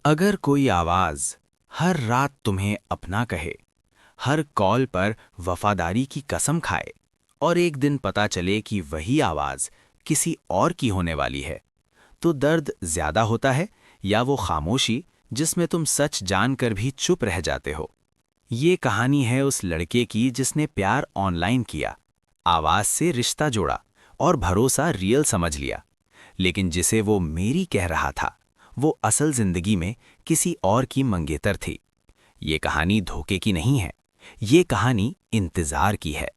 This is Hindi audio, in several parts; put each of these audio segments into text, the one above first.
अगर कोई आवाज हर रात तुम्हें अपना कहे, हर कॉल पर वफादारी की कसम खाए और एक दिन पता चले कि वही आवाज किसी और की होने वाली है, तो दर्द ज्यादा होता है या वो खामोशी जिसमें तुम सच जानकर भी चुप रह जाते हो। ये कहानी है उस लड़के की जिसने प्यार ऑनलाइन किया, आवाज से रिश्ता जोड़ा और भरोसा रियल समझ लिया, लेकिन जिसे वो मेरी कह रहा था वो असल जिंदगी में किसी और की मंगेतर थी। ये कहानी धोखे की नहीं है, ये कहानी इंतजार की है,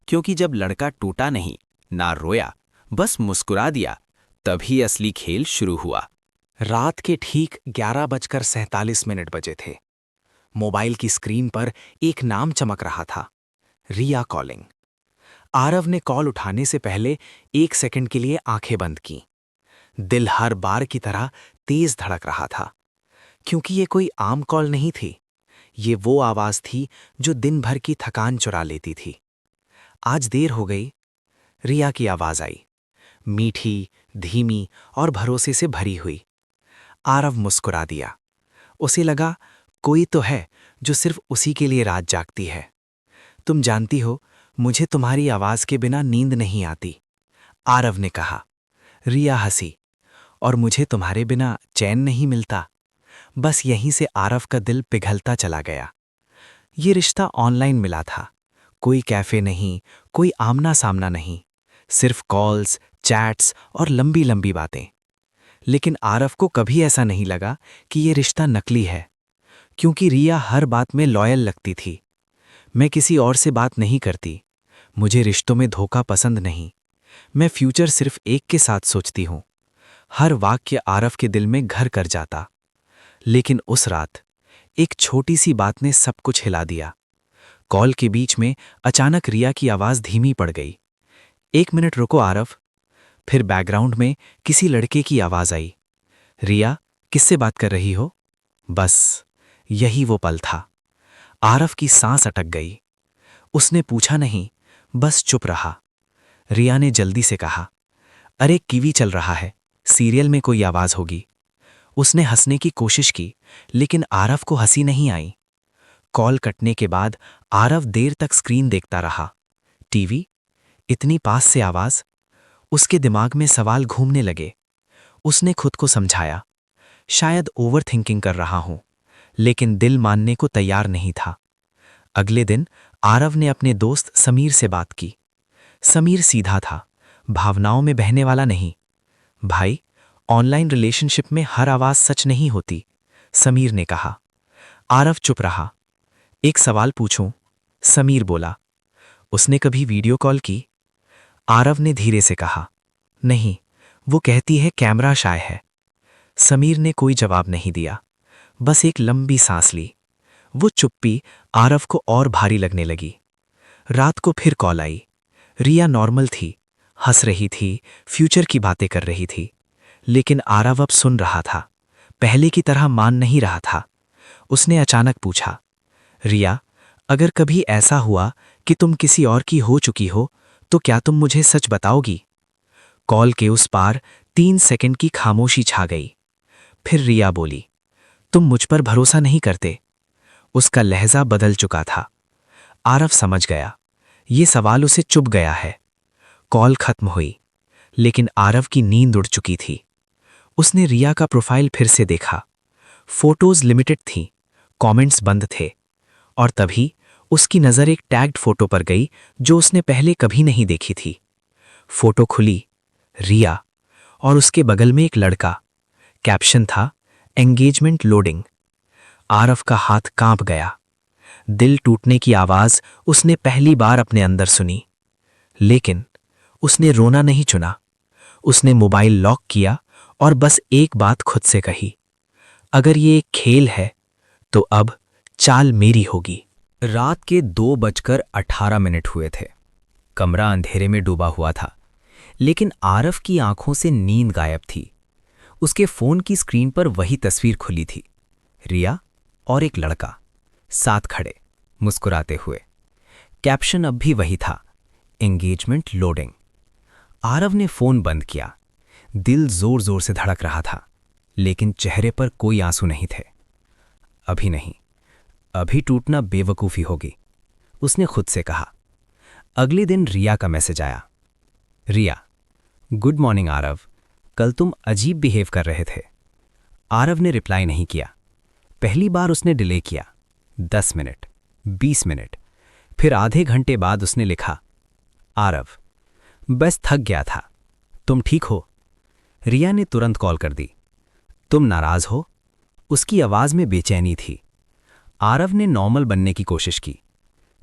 क्योंकि जब लड़का टूटा नहीं, ना रोया, बस मुस्कुरा दिया, तभी असली खेल शुरू हुआ। रात के ठीक 11:47 बजे थे। मोबाइल की स्क्रीन पर एक नाम चमक रहा था, रिया कॉलिंग। आरव ने कॉल उठाने से पहले 1 सेकंड के लिए आंखें बंद की। दिल हर बार की तरह तेज धड़क रहा था, क्योंकि ये कोई आम कॉल नहीं थी। ये वो आवाज थी जो दिन भर की थकान चुरा लेती थी। आज देर हो गई, रिया की आवाज आई, मीठी, धीमी और भरोसे से भरी हुई। आरव मुस्कुरा दिया। उसे लगा कोई तो है जो सिर्फ उसी के लिए रात जागती है। तुम जानती हो, मुझे तुम्हारी आवाज के बिना नींद नहीं आती, आरव ने कहा। रिया हंसी, और मुझे तुम्हारे बिना चैन नहीं मिलता। बस यहीं से आरव का दिल पिघलता चला गया। ये रिश्ता ऑनलाइन मिला था, कोई कैफे नहीं, कोई आमना सामना नहीं, सिर्फ कॉल्स, चैट्स और लंबी लंबी बातें। लेकिन आरव को कभी ऐसा नहीं लगा कि ये रिश्ता नकली है, क्योंकि रिया हर बात में लॉयल लगती थी। मैं किसी और से बात नहीं करती, मुझे रिश्तों में धोखा पसंद नहीं, मैं फ्यूचर सिर्फ एक के साथ सोचती हूँ। हर वाक्य आरव के दिल में घर कर जाता। लेकिन उस रात एक छोटी सी बात ने सब कुछ हिला दिया। कॉल के बीच में अचानक रिया की आवाज धीमी पड़ गई। 1 मिनट रुको आरव। फिर बैकग्राउंड में किसी लड़के की आवाज आई, रिया, किससे बात कर रही हो? बस यही वो पल था। आरव की सांस अटक गई। उसने पूछा नहीं, बस चुप रहा। रिया ने जल्दी से कहा, अरे टीवी चल रहा है, सीरियल में कोई आवाज होगी। उसने हंसने की कोशिश की, लेकिन आरव को हंसी नहीं आई। कॉल कटने के बाद आरव देर तक स्क्रीन देखता रहा। टीवी? इतनी पास से आवाज? उसके दिमाग में सवाल घूमने लगे। उसने खुद को समझाया, शायद ओवर थिंकिंग कर रहा हूं, लेकिन दिल मानने को तैयार नहीं था। अगले दिन आरव ने अपने दोस्त समीर से बात की। समीर सीधा था, भावनाओं में बहने वाला नहीं। भाई, ऑनलाइन रिलेशनशिप में हर आवाज सच नहीं होती, समीर ने कहा। आरव चुप रहा। एक सवाल पूछूं? समीर बोला। उसने कभी वीडियो कॉल की? आरव ने धीरे से कहा, नहीं, वो कहती है कैमरा शाय है। समीर ने कोई जवाब नहीं दिया, बस एक लंबी सांस ली। वो चुप्पी आरव को और भारी लगने लगी। रात को फिर कॉल आई। रिया नॉर्मल थी, हंस रही थी, फ्यूचर की बातें कर रही थी। लेकिन आरव अब सुन रहा था, पहले की तरह मान नहीं रहा था। उसने अचानक पूछा, रिया, अगर कभी ऐसा हुआ कि तुम किसी और की हो चुकी हो, तो क्या तुम मुझे सच बताओगी? कॉल के उस पार 3 सेकंड की खामोशी छा गई। फिर रिया बोली, तुम मुझ पर भरोसा नहीं करते। उसका लहजा बदल चुका था। आरव समझ गया, ये सवाल उसे चुभ गया है। कॉल खत्म हुई, लेकिन आरव की नींद उड़ चुकी थी। उसने रिया का प्रोफाइल फिर से देखा। फोटोज लिमिटेड थीं, कमेंट्स बंद थे, और तभी उसकी नज़र एक टैग्ड फोटो पर गई जो उसने पहले कभी नहीं देखी थी। फोटो खुली, रिया, और उसके बगल में एक लड़का। कैप्शन था, एंगेजमेंट लोडिंग। आरव का हाथ कांप गया। दिल टूटने की आवाज उसने पहली बार अपने अंदर सुनी। लेकिन उसने रोना नहीं चुना। उसने मोबाइल लॉक किया और बस एक बात खुद से कही, अगर ये एक खेल है तो अब चाल मेरी होगी। रात के 2:18 हुए थे। कमरा अंधेरे में डूबा हुआ था, लेकिन आरव की आंखों से नींद गायब थी। उसके फोन की स्क्रीन पर वही तस्वीर खुली थी, रिया और एक लड़का साथ खड़े, मुस्कुराते हुए। कैप्शन अब भी वही था, एंगेजमेंट लोडिंग। आरव ने फोन बंद किया। दिल जोर जोर से धड़क रहा था, लेकिन चेहरे पर कोई आंसू नहीं थे। अभी नहीं, अभी टूटना बेवकूफ़ी होगी, उसने खुद से कहा। अगले दिन रिया का मैसेज आया। रिया, गुड मॉर्निंग आरव, कल तुम अजीब बिहेव कर रहे थे। आरव ने रिप्लाई नहीं किया। पहली बार उसने डिले किया, 10 मिनट, 20 मिनट, फिर आधे घंटे बाद उसने लिखा, आरव, बस थक गया था, तुम ठीक हो? रिया ने तुरंत कॉल कर दी। तुम नाराज हो? उसकी आवाज में बेचैनी थी। आरव ने नॉर्मल बनने की कोशिश की।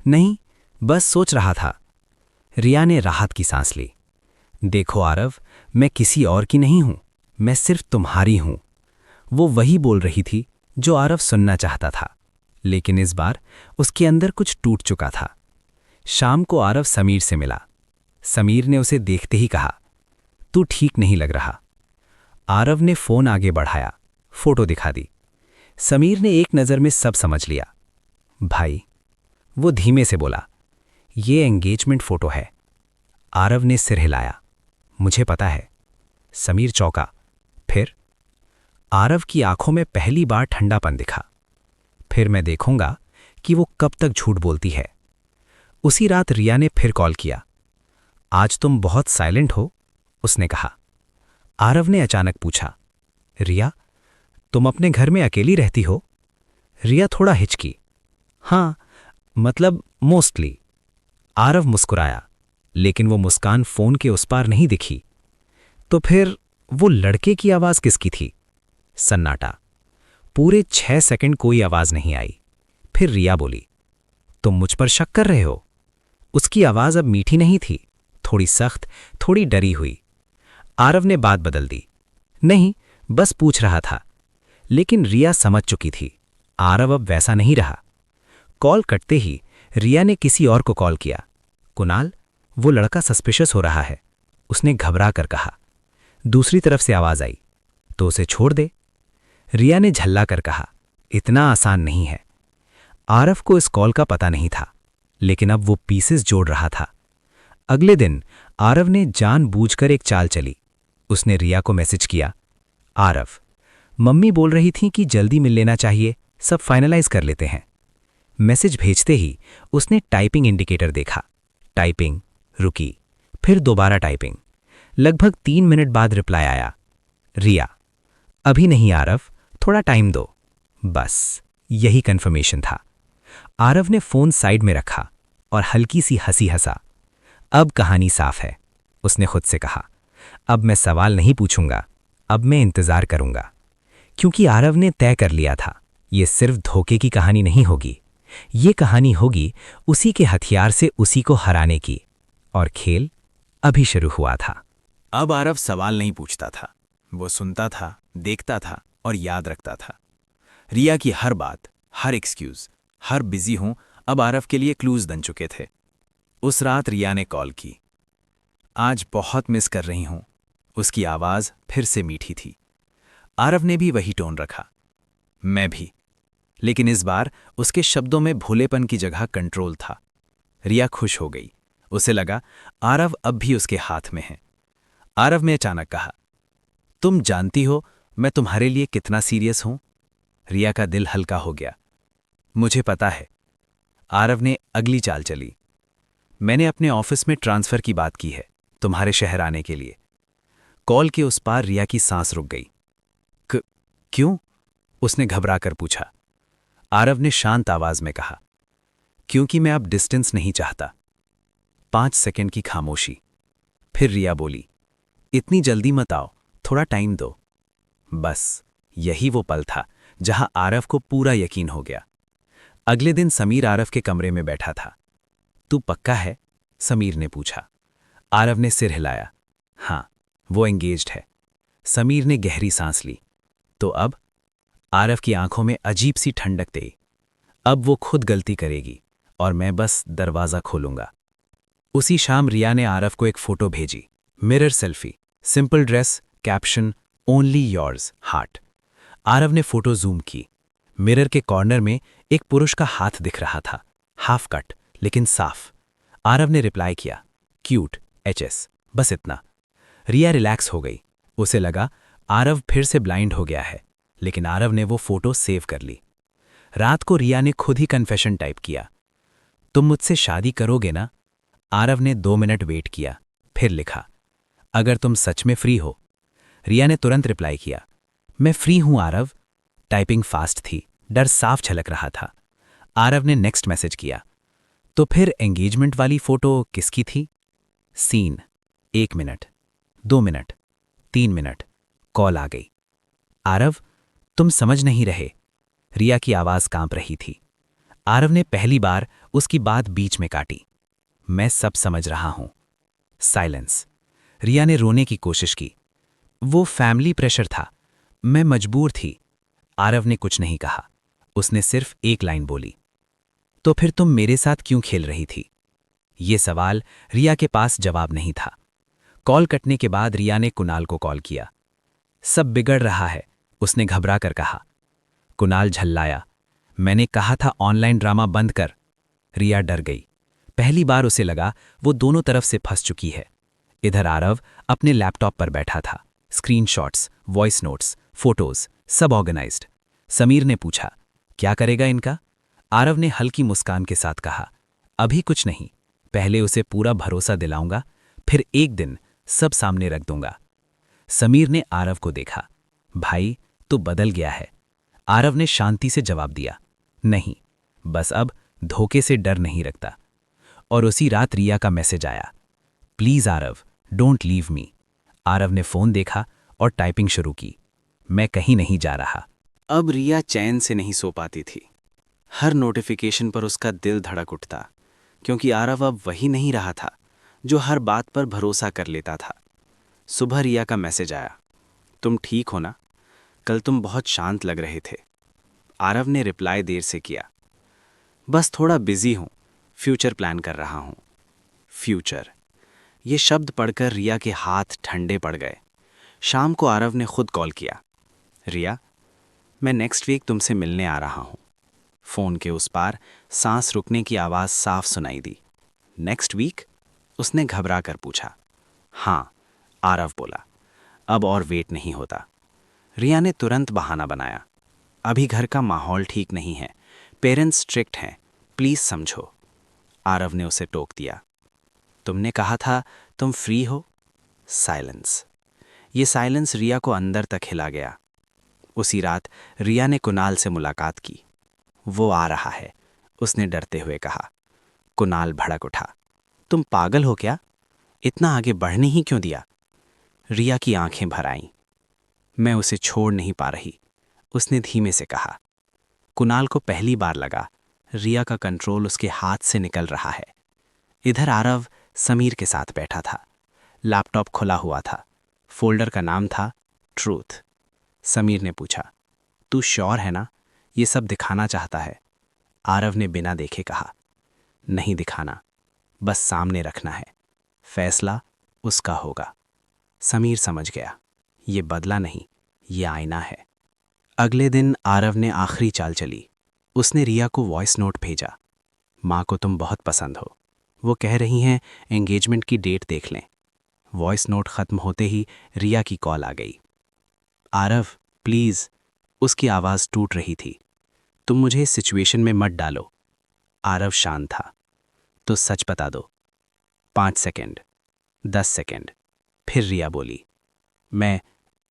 नहीं, बस सोच रहा था। रिया ने राहत की सांस ली। देखो आरव, मैं किसी और की नहीं हूं, मैं सिर्फ तुम्हारी हूं। वो वही बोल रही थी जो आरव सुनना चाहता था, लेकिन इस बार उसके अंदर कुछ टूट चुका था। शाम को आरव समीर से मिला। समीर ने उसे देखते ही कहा, तू ठीक नहीं लग रहा। आरव ने फोन आगे बढ़ाया, फोटो दिखा दी। समीर ने एक नज़र में सब समझ लिया। भाई, वो धीमे से बोला, ये एंगेजमेंट फोटो है। आरव ने सिर हिलाया, मुझे पता है। समीर चौंका। फिर? आरव की आंखों में पहली बार ठंडापन दिखा। फिर मैं देखूंगा कि वो कब तक झूठ बोलती है। उसी रात रिया ने फिर कॉल किया। आज तुम बहुत साइलेंट हो, उसने कहा। आरव ने अचानक पूछा, रिया, तुम अपने घर में अकेली रहती हो? रिया थोड़ा हिचकी। हाँ, मतलब मोस्टली। आरव मुस्कुराया, लेकिन वो मुस्कान फोन के उस पार नहीं दिखी। तो फिर वो लड़के की आवाज किसकी थी? सन्नाटा। पूरे 6 सेकंड कोई आवाज नहीं आई। फिर रिया बोली, तुम मुझ पर शक कर रहे हो? उसकी आवाज अब मीठी नहीं थी, थोड़ी सख्त, थोड़ी डरी हुई। आरव ने बात बदल दी। नहीं, बस पूछ रहा था। लेकिन रिया समझ चुकी थी, आरव अब वैसा नहीं रहा। कॉल कटते ही रिया ने किसी और को कॉल किया। कुणाल, वो लड़का सस्पिशियस हो रहा है, उसने घबरा कर कहा। दूसरी तरफ से आवाज आई, तो उसे छोड़ दे। रिया ने झल्ला कर कहा, इतना आसान नहीं है। आरव को इस कॉल का पता नहीं था, लेकिन अब वो पीसेस जोड़ रहा था। अगले दिन आरव ने जानबूझकर एक चाल चली। उसने रिया को मैसेज किया, आरव, मम्मी बोल रही थी कि जल्दी मिल लेना चाहिए, सब फाइनलाइज कर लेते हैं। मैसेज भेजते ही उसने टाइपिंग इंडिकेटर देखा। टाइपिंग रुकी, फिर दोबारा टाइपिंग। लगभग 3 मिनट बाद रिप्लाई आया, रिया, अभी नहीं आरव, थोड़ा टाइम दो। बस यही कंफर्मेशन था। आरव ने फोन साइड में रखा और हल्की सी हंसी हंसा। अब कहानी साफ है, उसने खुद से कहा। अब मैं सवाल नहीं पूछूंगा, अब मैं इंतजार करूंगा। क्योंकि आरव ने तय कर लिया था, ये सिर्फ धोखे की कहानी नहीं होगी, ये कहानी होगी उसी के हथियार से उसी को हराने की। और खेल अभी शुरू हुआ था। अब आरव सवाल नहीं पूछता था, वो सुनता था, देखता था और याद रखता था। रिया की हर बात, हर एक्सक्यूज, हर बिजी हूं, अब आरव के लिए क्लूज बन चुके थे। उस रात रिया ने कॉल की। आज बहुत मिस कर रही हूं। उसकी आवाज फिर से मीठी थी। आरव ने भी वही टोन रखा, मैं भी। लेकिन इस बार उसके शब्दों में भोलेपन की जगह कंट्रोल था। रिया खुश हो गई। उसे लगा आरव अब भी उसके हाथ में है। आरव ने अचानक कहा, तुम जानती हो मैं तुम्हारे लिए कितना सीरियस हूं? रिया का दिल हल्का हो गया। मुझे पता है। आरव ने अगली चाल चली। मैंने अपने ऑफिस में ट्रांसफर की बात की है, तुम्हारे शहर आने के लिए। कॉल के उस पार रिया की सांस रुक गई। क्यों? उसने घबरा कर पूछा। आरव ने शांत आवाज में कहा, क्योंकि मैं अब डिस्टेंस नहीं चाहता। 5 सेकंड की खामोशी। फिर रिया बोली, इतनी जल्दी मत आओ, थोड़ा टाइम दो। बस यही वो पल था जहां आरव को पूरा यकीन हो गया। अगले दिन समीर आरव के कमरे में बैठा था। तू पक्का है? समीर ने पूछा। आरव ने सिर हिलाया। हां, वो एंगेज्ड है। समीर ने गहरी सांस ली। तो अब? आरव की आंखों में अजीब सी ठंडक थी। अब वो खुद गलती करेगी और मैं बस दरवाजा खोलूंगा। उसी शाम रिया ने आरव को एक फोटो भेजी। Mirror selfie, simple dress, caption only yours heart. Aarav ने फोटो जूम की। मिरर के कॉर्नर में एक पुरुष का हाथ दिख रहा था, हाफ कट लेकिन साफ। आरव ने रिप्लाई किया, क्यूट HS, बस इतना। रिया रिलैक्स हो गई। उसे लगा आरव फिर से ब्लाइंड हो गया है, लेकिन आरव ने वो फोटो सेव कर ली। रात को रिया ने खुद ही कन्फेशन टाइप किया, तुम मुझसे शादी करोगे ना? आरव ने 2 मिनट वेट किया, फिर लिखा, अगर तुम सच में फ्री हो। रिया ने तुरंत रिप्लाई किया, मैं फ्री हूं आरव। टाइपिंग फास्ट थी, डर साफ झलक रहा था। आरव ने नेक्स्ट मैसेज किया, तो फिर एंगेजमेंट वाली फोटो किसकी थी? Scene 1 minute, 2 minute, 3 minute, call आ गई। आरव, तुम समझ नहीं रहे। रिया की आवाज कांप रही थी। आरव ने पहली बार उसकी बात बीच में काटी, मैं सब समझ रहा हूं। साइलेंस। रिया ने रोने की कोशिश की, वो फैमिली प्रेशर था, मैं मजबूर थी। आरव ने कुछ नहीं कहा, उसने सिर्फ एक लाइन बोली, तो फिर तुम मेरे साथ क्यों खेल रही थी? ये सवाल रिया के पास जवाब नहीं था। कॉल कटने के बाद रिया ने कुणाल को कॉल किया। सब बिगड़ रहा है, उसने घबरा कर कहा। कुणाल झल्लाया, मैंने कहा था ऑनलाइन ड्रामा बंद कर। रिया डर गई। पहली बार उसे लगा वो दोनों तरफ से फंस चुकी है। इधर आरव अपने लैपटॉप पर बैठा था, स्क्रीनशॉट्स, वॉइस नोट्स, फोटोज, सब ऑर्गेनाइज्ड। समीर ने पूछा, क्या करेगा इनका? आरव ने हल्की मुस्कान के साथ कहा, अभी कुछ नहीं, पहले उसे पूरा भरोसा दिलाऊंगा, फिर एक दिन सब सामने रख दूंगा। समीर ने आरव को देखा, भाई तू बदल गया है। आरव ने शांति से जवाब दिया, नहीं, बस अब धोखे से डर नहीं रखता। और उसी रात रिया का मैसेज आया, please Aarav, don't leave me. Aarav ने फोन देखा और टाइपिंग शुरू की, मैं कहीं नहीं जा रहा। अब रिया चैन से नहीं सो पाती थी। हर नोटिफिकेशन पर उसका दिल धड़क उठता, क्योंकि आरव अब वही नहीं रहा था जो हर बात पर भरोसा कर लेता था। सुबह रिया का मैसेज आया, तुम ठीक हो ना? कल तुम बहुत शांत लग रहे थे। आरव ने रिप्लाई देर से किया, बस थोड़ा बिजी हूं, फ्यूचर प्लान कर रहा हूं। फ्यूचर, ये शब्द पढ़कर रिया के हाथ ठंडे पड़ गए। शाम को आरव ने खुद कॉल किया, रिया, मैं नेक्स्ट वीक तुमसे मिलने आ रहा हूं। फोन के उस पार सांस रुकने की आवाज साफ सुनाई दी। Next week? उसने घबरा कर पूछा। हाँ, आरव बोला, अब और वेट नहीं होता। रिया ने तुरंत बहाना बनाया, अभी घर का माहौल ठीक नहीं है, पेरेंट्स स्ट्रिक्ट हैं, प्लीज समझो। आरव ने उसे टोक दिया, तुमने कहा था तुम फ्री हो। साइलेंस। ये साइलेंस रिया को अंदर तक हिला गया। उसी रात रिया ने कुणाल से मुलाकात की। वो आ रहा है, उसने डरते हुए कहा। कुणाल भड़क उठा, तुम पागल हो क्या? इतना आगे बढ़ने ही क्यों दिया? रिया की आंखें भर आईं। मैं उसे छोड़ नहीं पा रही, उसने धीमे से कहा। कुणाल को पहली बार लगा रिया का कंट्रोल उसके हाथ से निकल रहा है। इधर आरव समीर के साथ बैठा था। लैपटॉप खुला हुआ था। फोल्डर का नाम था ट्रूथ। समीर ने पूछा, तू श्योर है ना, ये सब दिखाना चाहता है? आरव ने बिना देखे कहा, नहीं दिखाना, बस सामने रखना है, फैसला उसका होगा। समीर समझ गया, ये बदला नहीं, ये आईना है। अगले दिन आरव ने आखिरी चाल चली। उसने रिया को वॉइस नोट भेजा, माँ को तुम बहुत पसंद हो, वो कह रही हैं एंगेजमेंट की डेट देख लें। वॉइस नोट खत्म होते ही रिया की कॉल आ गई। आरव प्लीज, उसकी आवाज टूट रही थी, तुम मुझे इस सिचुएशन में मत डालो। आरव शांत था, तो सच बता दो। 5 सेकंड, 10 सेकंड, फिर रिया बोली, मैं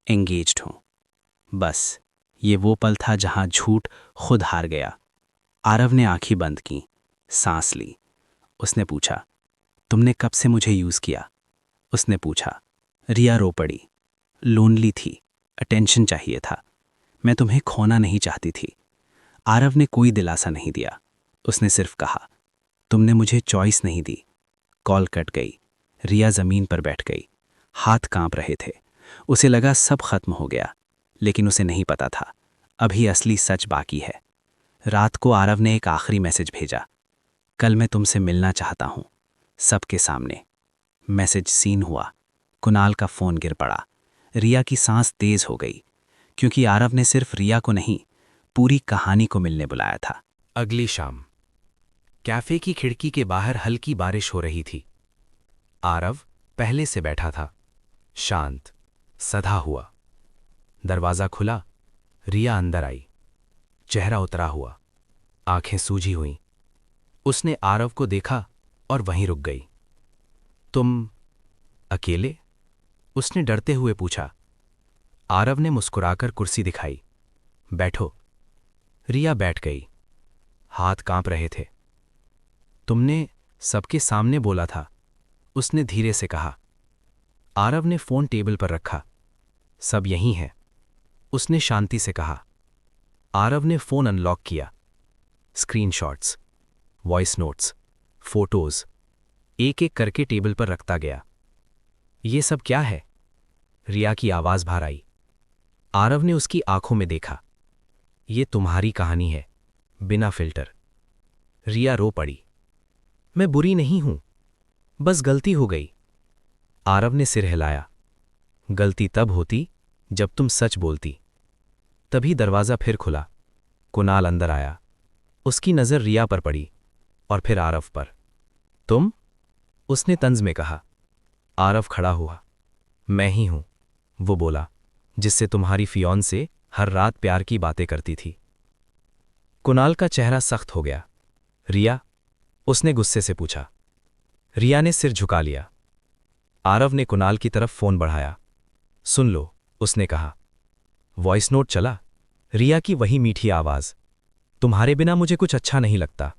एंगेज्ड हूं। बस ये वो पल था जहां झूठ खुद हार गया। आरव ने आंखें बंद की, सांस ली। उसने पूछा, तुमने कब से मुझे यूज किया? उसने पूछा। रिया रो पड़ी, लोनली थी, अटेंशन चाहिए था, मैं तुम्हें खोना नहीं चाहती थी। आरव ने कोई दिलासा नहीं दिया, उसने सिर्फ कहा, तुमने मुझे चॉइस नहीं दी। कॉल कट गई। रिया जमीन पर बैठ गई, हाथ कांप रहे थे। उसे लगा सब खत्म हो गया, लेकिन उसे नहीं पता था अभी असली सच बाकी है। रात को आरव ने एक आखिरी मैसेज भेजा, कल मैं तुमसे मिलना चाहता हूं, सबके सामने। मैसेज सीन हुआ। कुणाल का फोन गिर पड़ा। रिया की सांस तेज हो गई, क्योंकि आरव ने सिर्फ रिया को नहीं, पूरी कहानी को मिलने बुलाया था। अगली शाम कैफे की खिड़की के बाहर हल्की बारिश हो रही थी। आरव पहले से बैठा था, शांत, सधा हुआ। दरवाज़ा खुला, रिया अंदर आई। चेहरा उतरा हुआ, आंखें सूजी हुईं। उसने आरव को देखा और वहीं रुक गई। तुम अकेले? उसने डरते हुए पूछा। आरव ने मुस्कुराकर कुर्सी दिखाई। बैठो। रिया बैठ गई। हाथ कांप रहे थे। तुमने सबके सामने बोला था, उसने धीरे से कहा। आरव ने फोन टेबल पर रखा। सब यहीं है, उसने शांति से कहा। आरव ने फोन अनलॉक किया। स्क्रीनशॉट्स, वॉइस नोट्स, फोटोज एक एक करके टेबल पर रखता गया। ये सब क्या है? रिया की आवाज बाहर आई। आरव ने उसकी आंखों में देखा। ये तुम्हारी कहानी है, बिना फिल्टर। रिया रो पड़ी। मैं बुरी नहीं हूं, बस गलती हो गई। आरव ने सिर हिलाया। गलती तब होती जब तुम सच बोलती। तभी दरवाजा फिर खुला। कुणाल अंदर आया। उसकी नजर रिया पर पड़ी और फिर आरव पर। तुम? उसने तंज में कहा। आरव खड़ा हुआ। मैं ही हूं, वो बोला, जिससे तुम्हारी फियॉन्से हर रात प्यार की बातें करती थी। कुणाल का चेहरा सख्त हो गया। रिया? उसने गुस्से से पूछा। रिया ने सिर झुका लिया। आरव ने कुणाल की तरफ फोन बढ़ाया। सुन लो, उसने कहा। वॉइस नोट चला। रिया की वही मीठी आवाज। तुम्हारे बिना मुझे कुछ अच्छा नहीं लगता।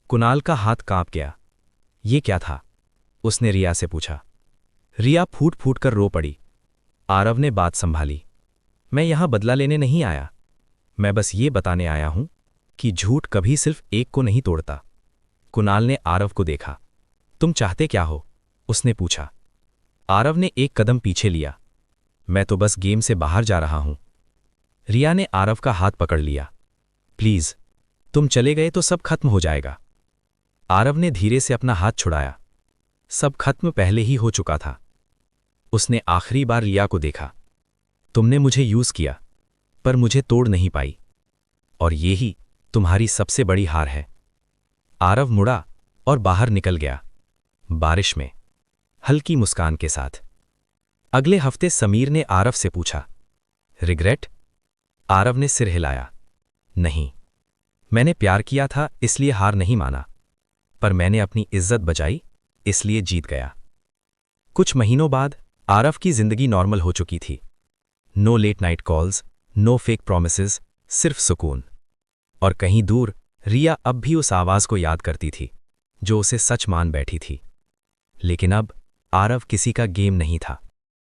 कुणाल का हाथ कांप गया। ये क्या था? उसने रिया से पूछा। रिया फूट फूट कर रो पड़ी। आरव ने बात संभाली। मैं यहां बदला लेने नहीं आया, मैं बस ये बताने आया हूं कि झूठ कभी सिर्फ एक को नहीं तोड़ता। कुणाल ने आरव को देखा। तुम चाहते क्या हो? उसने पूछा। आरव ने एक कदम पीछे लिया। मैं तो बस गेम से बाहर जा रहा हूं। रिया ने आरव का हाथ पकड़ लिया। प्लीज, तुम चले गए तो सब खत्म हो जाएगा। आरव ने धीरे से अपना हाथ छुड़ाया। सब खत्म पहले ही हो चुका था। उसने आखिरी बार रिया को देखा। तुमने मुझे यूज किया, पर मुझे तोड़ नहीं पाई, और ये ही तुम्हारी सबसे बड़ी हार है। आरव मुड़ा और बाहर निकल गया, बारिश में, हल्की मुस्कान के साथ। अगले हफ्ते समीर ने आरव से पूछा, रिग्रेट? आरव ने सिर हिलाया। नहीं, मैंने प्यार किया था इसलिए हार नहीं माना, पर मैंने अपनी इज्जत बचाई इसलिए जीत गया। कुछ महीनों बाद आरव की जिंदगी नॉर्मल हो चुकी थी। No late night calls, no fake promises, सिर्फ सुकून। और कहीं दूर रिया अब भी उस आवाज को याद करती थी जो उसे सच मान बैठी थी। लेकिन अब आरव किसी का गेम नहीं था।